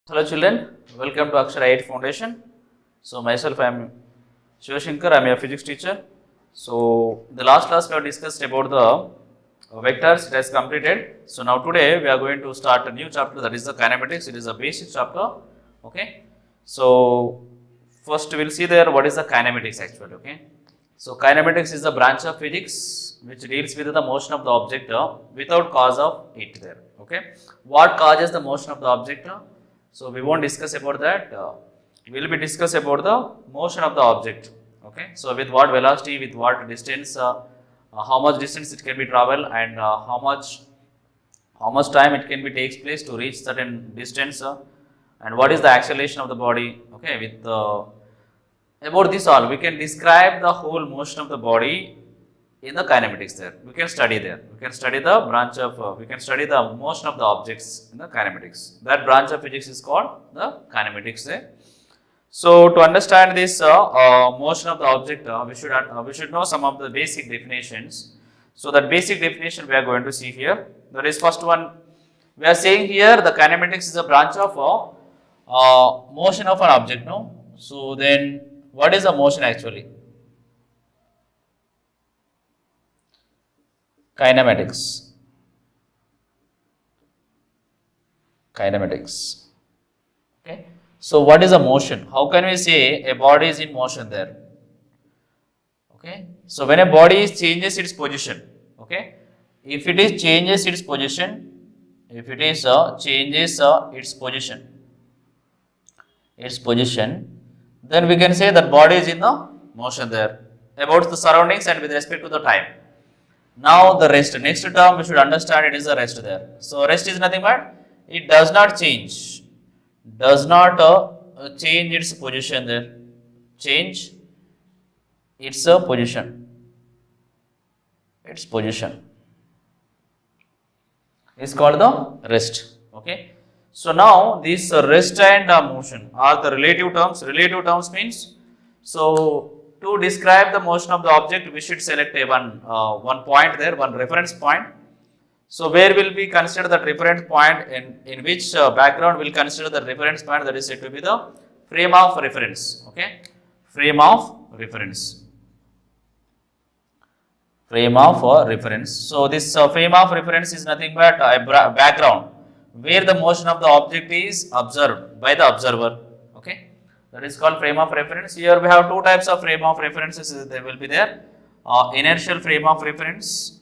Hello children, welcome to Akshara 8 Foundation. So myself I am Shivashankar, I am a physics teacher. So the last class we have discussed about the vectors, it has completed. So now today we are going to start a new chapter, that is the kinematics. It is a basic chapter. Okay. So first we will see there what is the kinematics actually. Okay. So kinematics is the branch of physics which deals with the motion of the object without cause of it there. Okay. What causes the motion of the object? So we won't discuss about that. We will be discuss about the motion of the object. Okay. So with what velocity, with what distance, how much distance it can be travel, and how much time it can be takes place to reach certain distance, and what is the acceleration of the body. Okay. With about this all, we can describe the whole motion of the body in the kinematics there. We can study there. We can study the branch of, we can study the motion of the objects in the kinematics. That branch of physics is called the kinematics there. So to understand this motion of the object, we should know some of the basic definitions. So that basic definition we are going to see here. That is first one. We are saying here the kinematics is a branch of motion of an object. No. So then, what is the motion actually? Kinematics. Kinematics. Okay. So what is a motion? How can we say a body is in motion there? Okay. So when a body changes its position, okay. If it is changes its position, if it is changes its position, then we can say that body is in the motion there about the surroundings and with respect to the time. Now the rest, next term we should understand it is the rest there. So rest is nothing but it does not change, change its position there, change its position, its position is called the rest. Okay. So now this rest and motion are the relative terms. Relative terms means, so to describe the motion of the object, we should select a one point there, one reference point. So where will we consider that reference point, in which background will consider the reference point, that is said to be the frame of reference. Okay, frame of reference. Frame of reference. So this frame of reference is nothing but a background where the motion of the object is observed by the observer. Okay. That is called frame of reference. Here we have two types of frame of references. There will be there inertial frame of reference,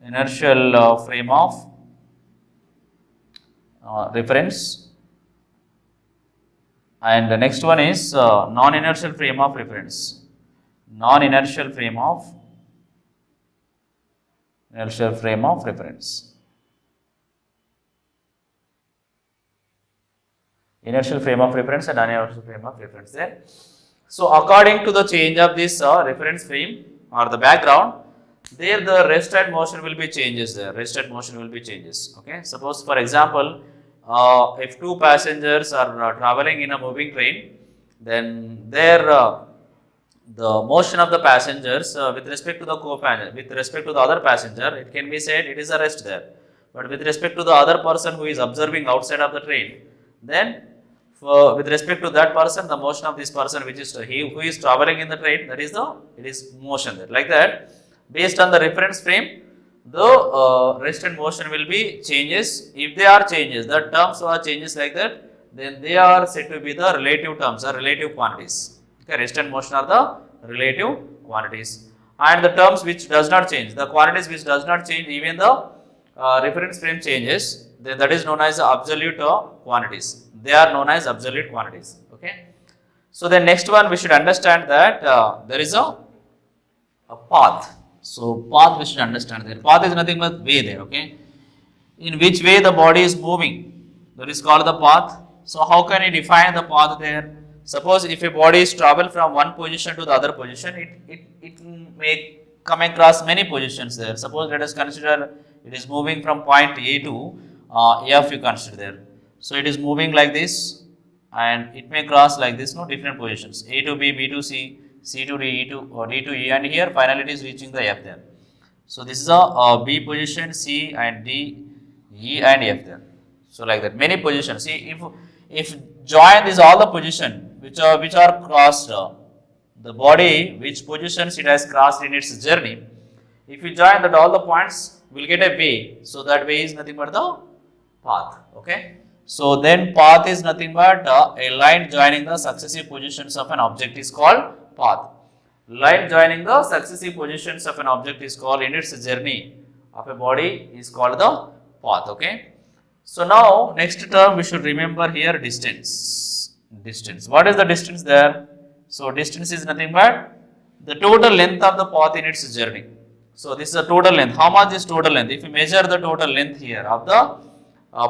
inertial frame of reference, and the next one is non-inertial frame of reference. Non-inertial frame of reference. Inertial frame of reference and non-inertial frame of reference there. So according to the change of this reference frame or the background, there the rest and motion will be changes there. Rest and motion will be changes. Okay. Suppose for example, if two passengers are traveling in a moving train, then there the motion of the passengers with respect to the co-passenger, with respect to the other passenger, it can be said it is a rest there. But with respect to the other person who is observing outside of the train, then with respect to that person, the motion of this person, which is he who is traveling in the train, that is it is motion there. Like that, based on the reference frame, the rest and motion will be changes. If they are changes, the terms are changes like that, then they are said to be the relative terms or relative quantities. Okay, rest and motion are the relative quantities, and the terms which does not change, the quantities which does not change, even the reference frame changes, then that is known as absolute quantities. They are known as absolute quantities. Okay. So the next one we should understand that there is a path. So path we should understand there. Path is nothing but way there. Okay. In which way the body is moving, that is called the path. So how can you define the path there? Suppose if a body is travel from one position to the other position, it may come across many positions there. Suppose let us consider it is moving from point A to F, you consider there. So it is moving like this, and it may cross like this, no, different positions, A to B, B to C, C to D, E to or D to E, and here finally it is reaching the F there. So this is a B position, C and D, E and F there. So like that, many positions. See, if join these all the position which are crossed, the body which positions it has crossed in its journey, if you join that all the points will get a way, so that way is nothing but the path. Okay, so then path is nothing but a line joining the successive positions of an object is called path. Line joining the successive positions of an object is called in its journey of a body is called the path. Okay, so now next term we should remember here distance. Distance, what is the distance there? So distance is nothing but the total length of the path in its journey. So this is the total length. How much is total length? If you measure the total length here of the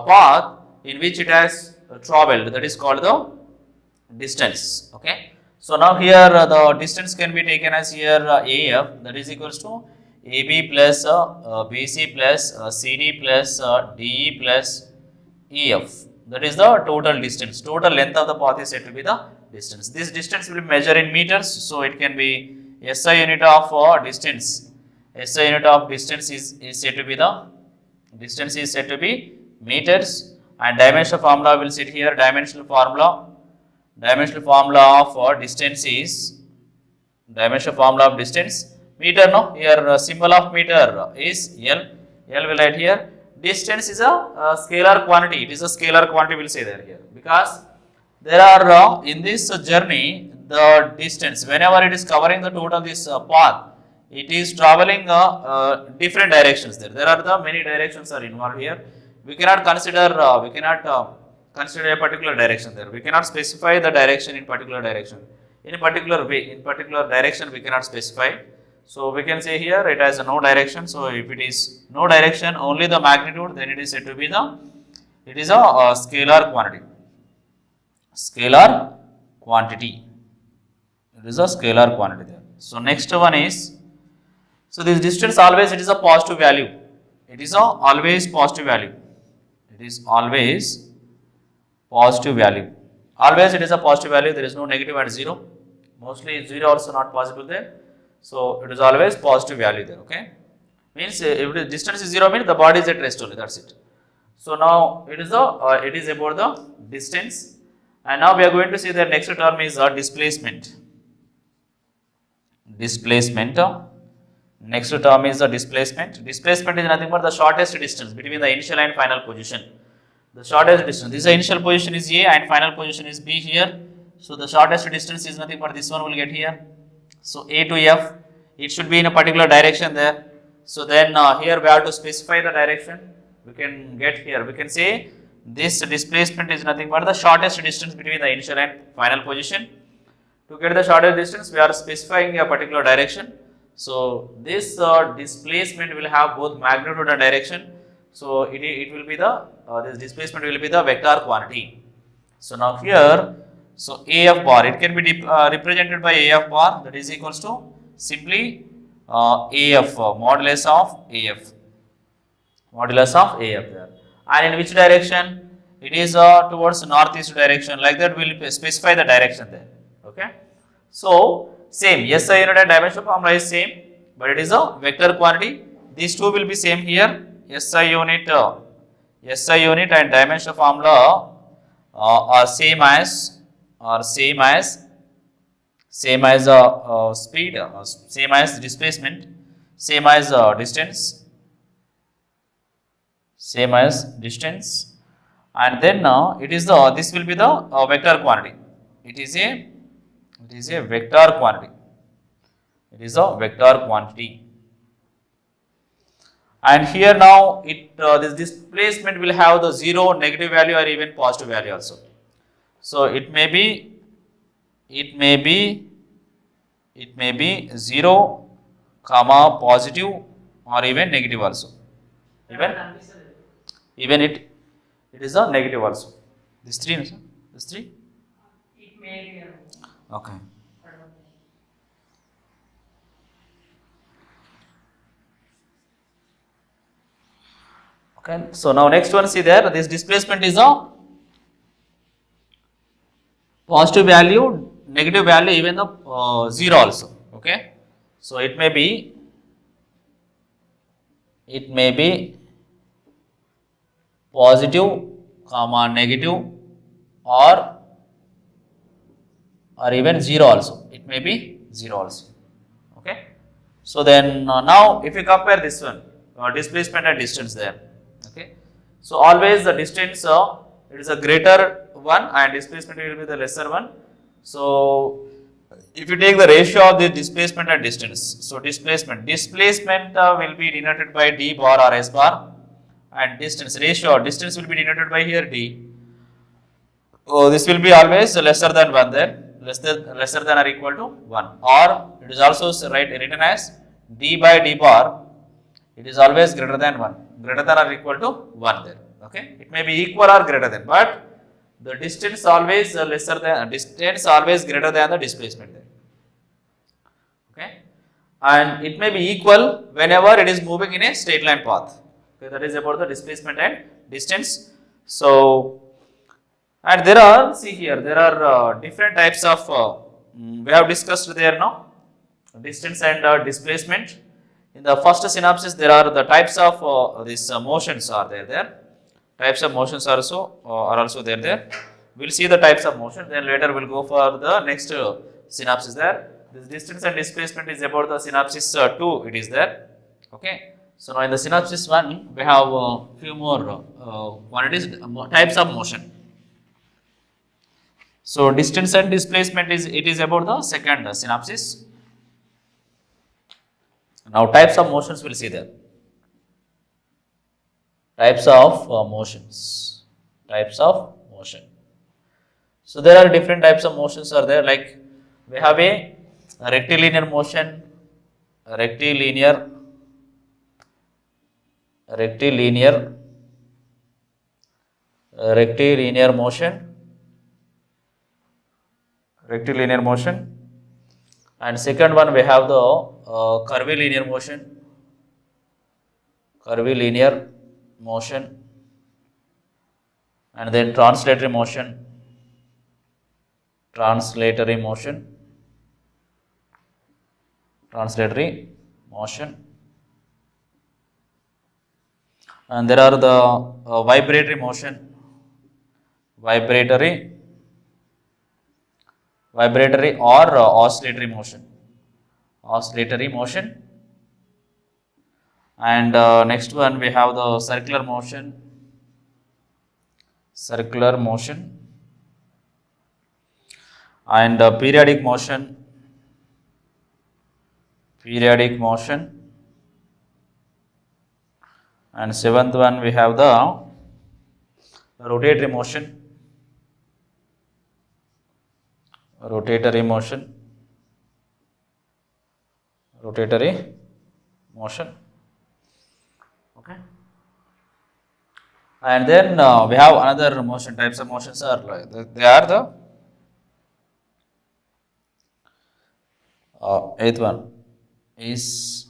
path in which it has traveled, that is called the distance. Okay, so now here the distance can be taken as here AF, that is equals to AB plus BC plus CD plus DE plus EF. That is the total distance. Total length of the path is said to be the distance. This distance will be measured in meters, so it can be SI unit of distance. SI unit of distance is said to be the distance is said to be meters, and dimensional formula will sit here. Dimensional formula of distance is dimensional formula of distance meter. No, here symbol of meter is L. L will write here. Distance is a scalar quantity. It is a scalar quantity, will say there here, because there are in this journey the distance, whenever it is covering the total this path, it is traveling different directions there. There are the many directions are involved here. We cannot consider consider a particular direction there. We cannot specify the direction in particular direction. In a particular way, in particular direction we cannot specify. So we can say here it has no direction. So if it is no direction, only the magnitude, then it is said to be the, it is a scalar quantity. Scalar quantity. It is a scalar quantity there. So next one is, so this distance always it is a positive value. It is a always positive value. It is always positive value. Always it is a positive value. There is no negative at 0. Mostly 0 also not possible there. So it is always positive value there. Okay, means if the distance is 0 means the body is at rest only. That's it. So now it is about the distance, and now we are going to see the next term is displacement. Displacement. Next term is the displacement. Displacement is nothing but the shortest distance between the initial and final position. The shortest distance. This initial position is A and final position is B here. So the shortest distance is nothing but this one will get here. So A to F, it should be in a particular direction there. So then here we have to specify the direction. We can get here. We can say this displacement is nothing but the shortest distance between the initial and final position. To get the shortest distance, we are specifying a particular direction. So this displacement will have both magnitude and direction. So it will be the this displacement will be the vector quantity. So now here, so AF bar, it can be represented by AF bar, that is equals to simply AF, modulus of AF. Modulus of AF there. And in which direction? It is towards northeast direction. Like that, we will specify the direction there. Okay. So same, SI unit and dimensional formula is same, but it is a vector quantity. These two will be same here. SI unit and dimensional formula are same as speed, same as displacement, same as distance, and then it is the, this will be the vector quantity. It is a vector quantity. It is a vector quantity. And here now this displacement will have the 0, negative value, or even positive value also. So it may be 0, comma positive, or even negative also. Even it is a negative also. This 3, this 3. It may be. Okay. Okay. So now next one, see there, this displacement is a positive value, negative value, even the 0 also. Okay. So it may be positive, comma negative, or even 0 also. It may be 0 also. Okay. So then now if you compare this one, displacement and distance there. Okay. So always the distance it is a greater one and displacement will be the lesser one. So if you take the ratio of the displacement and distance, so displacement will be denoted by d bar or s bar, and distance will be denoted by here d. Oh, this will be always lesser than 1 then, lesser than or equal to 1, or it is also written as d by d bar, it is always greater than 1, greater than or equal to 1 there. Okay, it may be equal or greater than, but the distance always distance always greater than the displacement there. Okay, and it may be equal whenever it is moving in a straight line path. Okay, that is about the displacement and distance. So and there are, see here, there are different types of, we have discussed there now, distance and displacement. In the first synopsis, there are the types of these motions are there. Types of motions are also there. We'll see the types of motion, then later we'll go for the next synopsis there. This distance and displacement is about the synopsis 2, it is there. Okay. So now in the synopsis 1, we have few more quantities, types of motion. So distance and displacement is about the second synopsis. Now types of motions we'll see there. Types of motions. Types of motion. So there are different types of motions are there, like we have a rectilinear motion, rectilinear motion, and second one we have the curvilinear motion, and then translatory motion, and there are the vibratory motion, or oscillatory motion, and next one we have the circular motion, and periodic motion, and seventh one we have the rotatory motion, okay. And then we have another motion, types of motions are like they are the eighth one is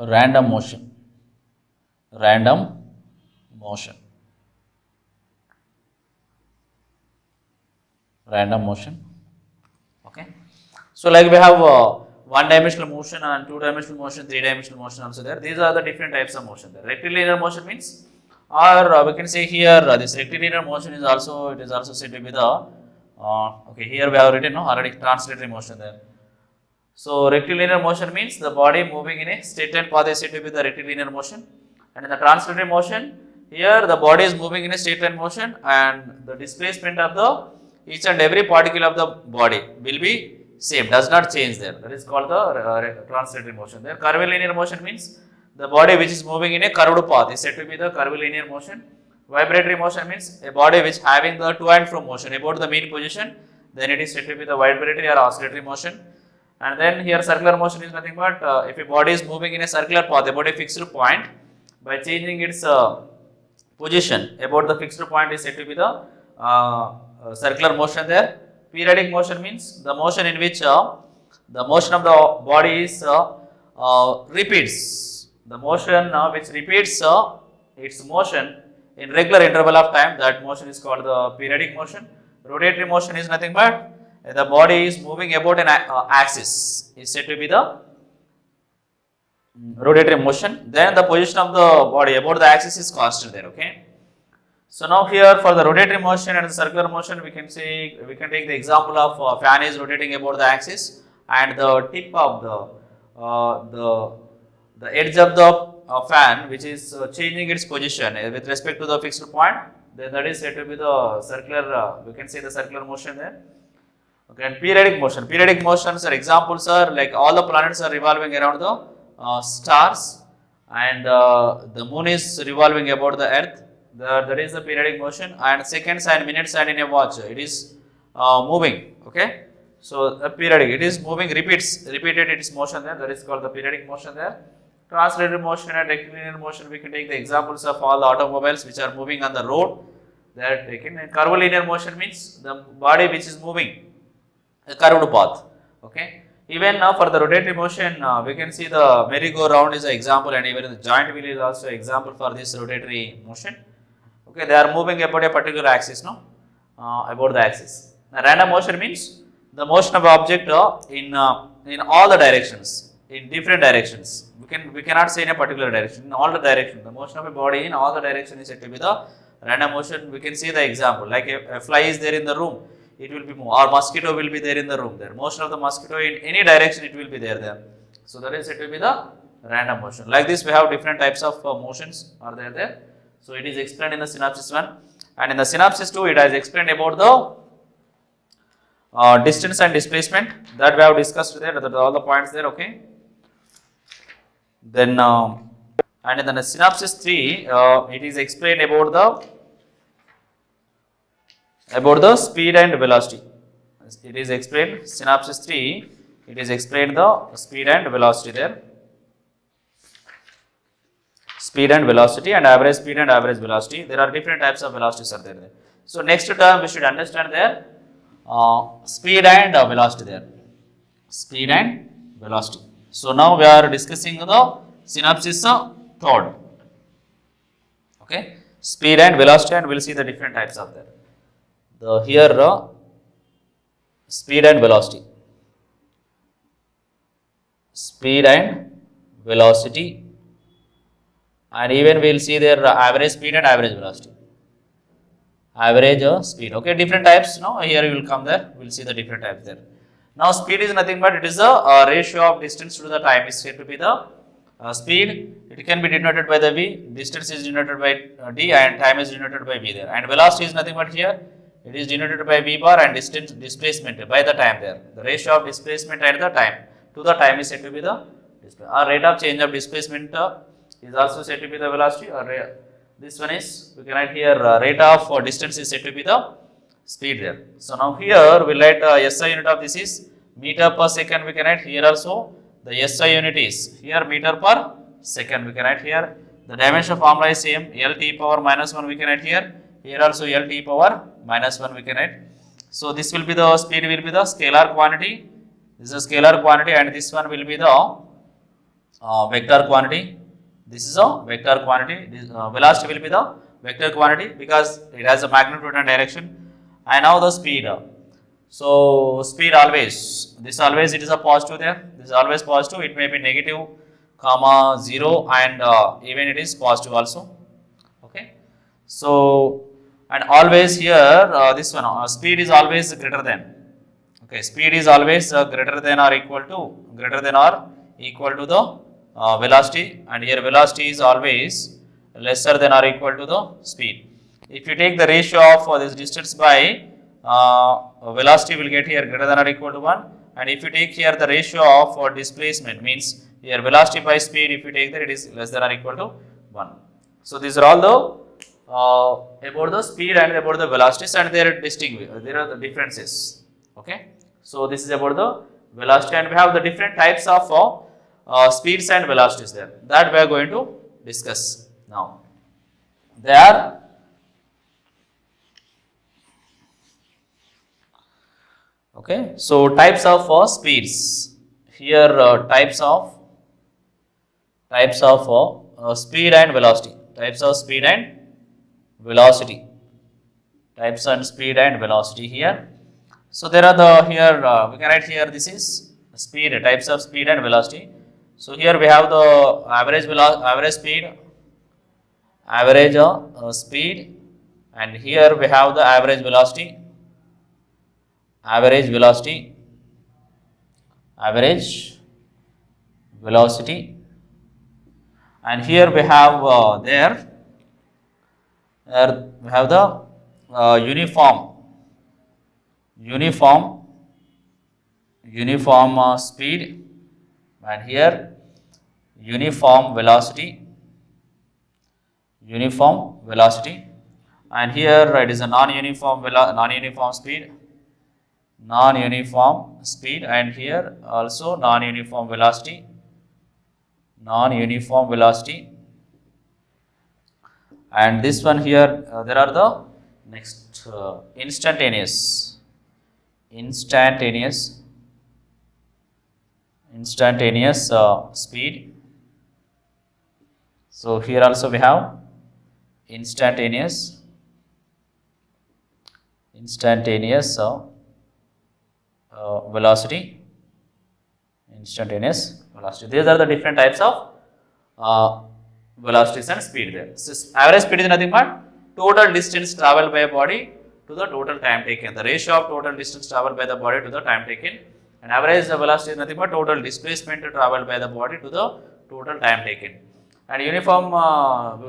random motion, okay. So like we have one dimensional motion and two dimensional motion, three dimensional motion also there. These are the different types of motion there. Rectilinear motion means, or we can say here this rectilinear motion is also said to be the okay, here we have written already translatory motion there. So rectilinear motion means the body moving in a straight line path is said to be the rectilinear motion, and in the translatory motion, here the body is moving in a straight line motion and the displacement of the each and every particle of the body will be same, does not change there. That is called the translatory motion there. Curvilinear motion means the body which is moving in a curved path is said to be the curvilinear motion. Vibratory motion means a body which having the to and fro motion about the mean position, then it is said to be the vibratory or oscillatory motion. And then here circular motion is nothing but if a body is moving in a circular path about a fixed point, by changing its position about the fixed point is said to be the circular motion there. Periodic motion means the motion in which the motion of the body is repeats. The motion which repeats its motion in regular interval of time, that motion is called the periodic motion. Rotatory motion is nothing but the body is moving about an axis is said to be the rotatory motion. Then the position of the body about the axis is constant there. Okay. So now here for the rotatory motion and the circular motion, we can take the example of fan is rotating about the axis, and the tip of the edge of the fan, which is changing its position with respect to the fixed point, then that is said to be the circular. We can say the circular motion there. Okay, and periodic motion. Periodic motions are examples are like all the planets are revolving around the stars, and the moon is revolving about the earth. That is the periodic motion, and seconds and minutes and in a watch it is moving. Okay, so the periodic, it is moving, repeated its motion there. That is called the periodic motion there. Translated motion and rectilinear motion, we can take the examples of all the automobiles which are moving on the road. They are taken. And curvilinear motion means the body which is moving a curved path. Okay. Even now for the rotatory motion, we can see the merry-go-round is an example, and even the giant wheel is also an example for this rotatory motion. Okay, they are moving about a particular axis, no? About the axis. Now, random motion means the motion of object in all the directions, in different directions. We cannot say in a particular direction, in all the directions. The motion of a body in all the directions is said to be the random motion. We can see the example, like a fly is there in the room, it will be moved, or mosquito will be there in the room there. Motion of the mosquito in any direction, it will be there. So that is said to be the random motion. Like this, we have different types of motions are there. So it is explained in the synopsis 1, and in the synopsis 2, it has explained about the distance and displacement that we have discussed there. That are all the points there. Okay. Then and in the synopsis 3, it is explained about the speed and velocity. It is explained synopsis 3. It is explained the speed and velocity there. Speed and velocity, and average speed and average velocity. There are different types of velocities are there. So next term we should understand there speed and velocity there. Speed and velocity. So now we are discussing the synopsis third. Okay, speed and velocity, and we'll see the different types of there. Here speed and velocity. Speed and velocity. And even we will see their average speed and average velocity. Average speed. Okay, different types. Now here you will come there. We will see the different types there. Now speed is nothing but it is the ratio of distance to the time is said to be the speed. It can be denoted by the v. Distance is denoted by d, and time is denoted by v there. And velocity is nothing but here it is denoted by v bar, and distance displacement by the time there. The ratio of displacement and the time to the time is said to be the rate of change of displacement. Is also said to be the velocity, or this one is, we can write here rate of distance is said to be the speed there. So now here we write SI unit of this is meter per second. We can write here also the SI unit is here meter per second. We can write here the dimension formula is same, L t power minus 1 we can write here. Here also L t power minus 1 we can write. So this will be the speed will be the scalar quantity. This is a scalar quantity, and this one will be the vector quantity. This is a vector quantity. This, velocity will be the vector quantity because it has a magnitude and direction. And now the speed. So speed always, this always it is a positive there. This is always positive. It may be negative, comma 0, and even it is positive also. Okay. So and always here this one speed is always greater than. Okay, speed is always greater than or equal to the velocity, and here velocity is always lesser than or equal to the speed. If you take the ratio of this distance by velocity, will get here greater than or equal to 1, and if you take here the ratio of displacement, means here velocity by speed, if you take that, it is less than or equal to 1. So these are all the about the speed and about the velocities, and there are the differences. Okay, so this is about the velocity, and we have the different types of speeds and velocities there that we are going to discuss now. They are okay. So types of speeds here, types of speed and velocity. Types of speed and velocity. Types and speed and velocity here. So there are the here we can write here this is speed, types of speed and velocity. So here we have the average speed, and here we have the average velocity, average velocity, average velocity, and here we have there we have the uniform speed, and here uniform velocity, and here it is a non-uniform speed, and here also non-uniform velocity, and this one here there are the next instantaneous speed. So here also we have instantaneous velocity. These are the different types of velocities and speed there. So average speed is nothing but total distance traveled by a body to the total time taken. The ratio of total distance traveled by the body to the time taken. And average velocity is nothing but total displacement traveled by the body to the total time taken. And uniform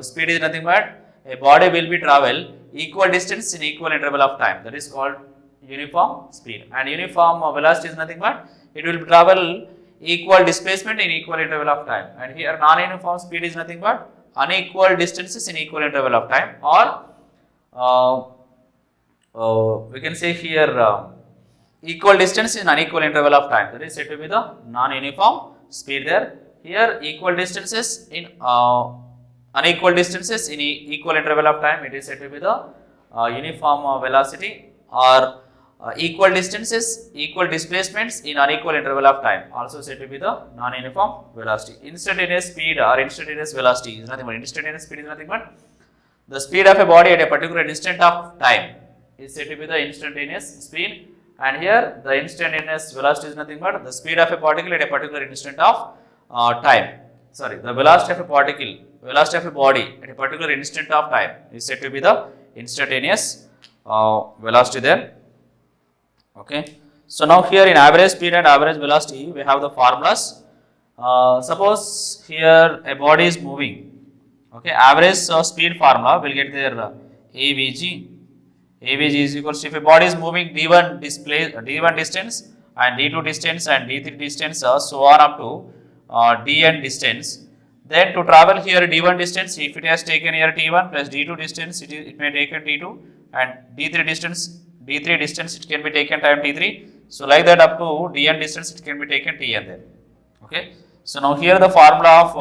speed is nothing but a body will be travel equal distance in equal interval of time. That is called uniform speed. And uniform velocity is nothing but it will travel equal displacement in equal interval of time. And here non-uniform speed is nothing but unequal distances in equal interval of time, or we can say here equal distance in unequal interval of time. That is said to be the non-uniform speed there. Here equal distances in unequal distances in equal interval of time, it is said to be the uniform velocity, or equal distances, equal displacements in unequal interval of time, also said to be the non-uniform velocity. Instantaneous speed or instantaneous velocity is nothing but the speed of a body at a particular instant of time is said to be the instantaneous speed, and here the instantaneous velocity is nothing but the speed of a particle at a particular instant of time. Sorry, the velocity of a body at a particular instant of time is said to be the instantaneous velocity there. Okay. So now here in average speed and average velocity we have the formulas. Suppose here a body is moving. Okay, average speed formula will get their AVG. AVG is equals to, if a body is moving d1 distance and d2 distance and d3 distance, so on up to dn distance. Then to travel here d1 distance, if it has taken here t1 plus d2 distance, it may taken t2, and d3 distance it can be taken time t3. So like that up to dn distance it can be taken tn there. Okay. So now here the formula of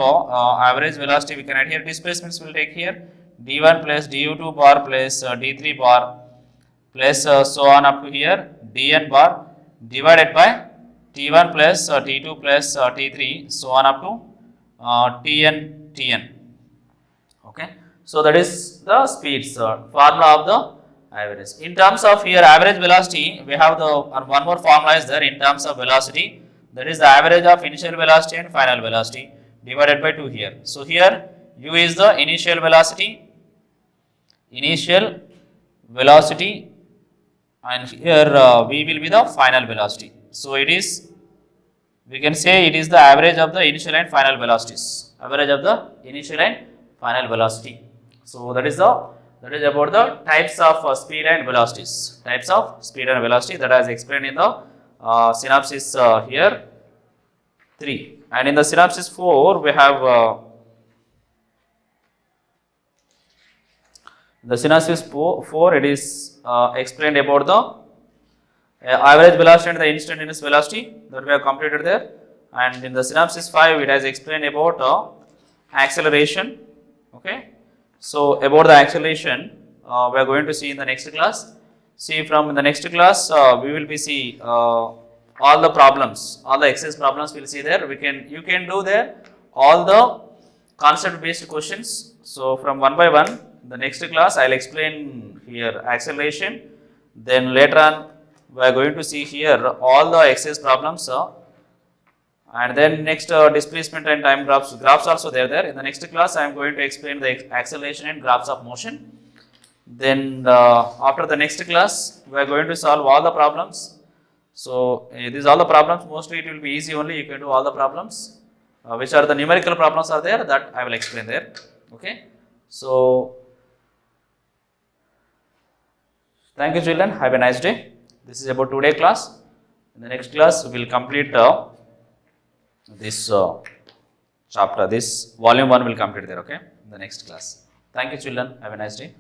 average velocity we can add here. Displacements will take here d1 plus du2 bar plus d3 bar plus so on up to here dn bar divided by t1 plus t2 plus t3 so on up to tn. Okay. So that is the speeds formula of the average. In terms of here average velocity, we have the one more formula is there in terms of velocity. That is the average of initial velocity and final velocity divided by 2 here. So here u is the initial velocity, and here v will be the final velocity. So it is, we can say it is the average of the initial and final velocities. So that is about the types of speed and velocities. That is explained in the synopsis here 3, and in the synopsis 4 we have the synopsis 4 it is explained about the average velocity and the instantaneous velocity that we have completed there, and in the synopsis 5 it has explained about acceleration. Okay. So about the acceleration we are going to see in the next class. See, from the next class we will be see all the problems, all the exercise problems we will see there. You can do there all the concept based questions. So from one by one, the next class I will explain here acceleration, then later on we are going to see here all the exercise problems, and then next displacement and time graphs also there. In the next class I am going to explain the acceleration and graphs of motion. Then after the next class, we are going to solve all the problems. So these all the problems, mostly it will be easy only, you can do all the problems. Which are the numerical problems are there, that I will explain there. Okay. So thank you children, have a nice day. This is about today class. In the next class, we will complete this chapter, this volume 1 will complete there, okay, in the next class. Thank you children, have a nice day.